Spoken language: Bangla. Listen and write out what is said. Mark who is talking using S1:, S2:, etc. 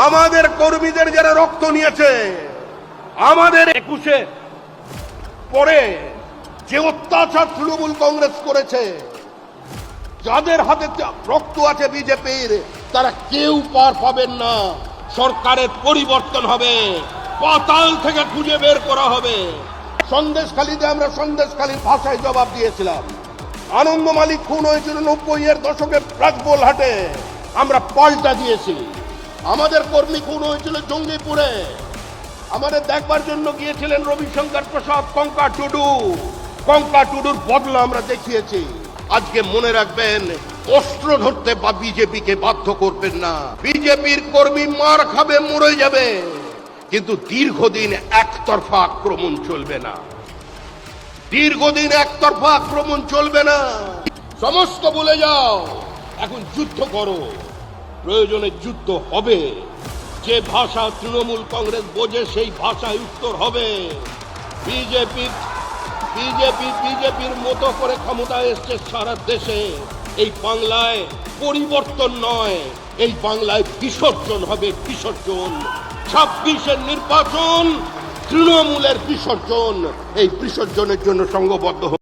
S1: আমাদের কর্মীদের যারা রক্ত নিয়েছে, আমাদের 21-এ পরে যে অত্যাচার তৃণমূল কংগ্রেস করেছে, যাদের হাতে রক্ত আছে বিজেপির, তারা কেউ পার পাবেন না। সরকারের পরিবর্তন হবে, পাতাল থেকে খুঁজে বের করা হবে। সন্দেশখালীতে আমরা সন্দেশখালীর ভাষায় জবাব দিয়েছিলাম। আনন্দ মালিক খুন হয়েছিল 90-এর দশকে রাজবোলহাটে, আমরা পাল্টা দিয়েছি। আমাদের কর্মী খুন হয়েছিল জঙ্গিপুরে, আমাদের দেখবার জন্য গিয়েছিলেন রবিশঙ্কর প্রসাদ, কঙ্কা টুডুর বদলা আমরা দেখিয়েছি। আজকে মনে রাখবেন, অস্ত্র ধরতে বা বিজেপিকে বাধ্য করবেন না। বিজেপির কর্মী মার খাবে, মরে যাবে, কিন্তু দীর্ঘদিন একতরফা আক্রমণ চলবে না। দীর্ঘদিন একতরফা আক্রমণ চলবে না। সমস্ত বলে যাও, এখন যুদ্ধ করো, প্রয়োজনে যুদ্ধ হবে। যে ভাষা তৃণমূল কংগ্রেস বোঝে সেই ভাষায় উত্তর হবে। বিজেপির মতো করে ক্ষমতায় এসছে সারা দেশে। এই বাংলায় পরিবর্তন নয়, এই বাংলায় বিসর্জন হবে, বিসর্জন। 26-এর নির্বাচন তৃণমূলের বিসর্জন। এই বিসর্জনের জন্য সংঘবদ্ধ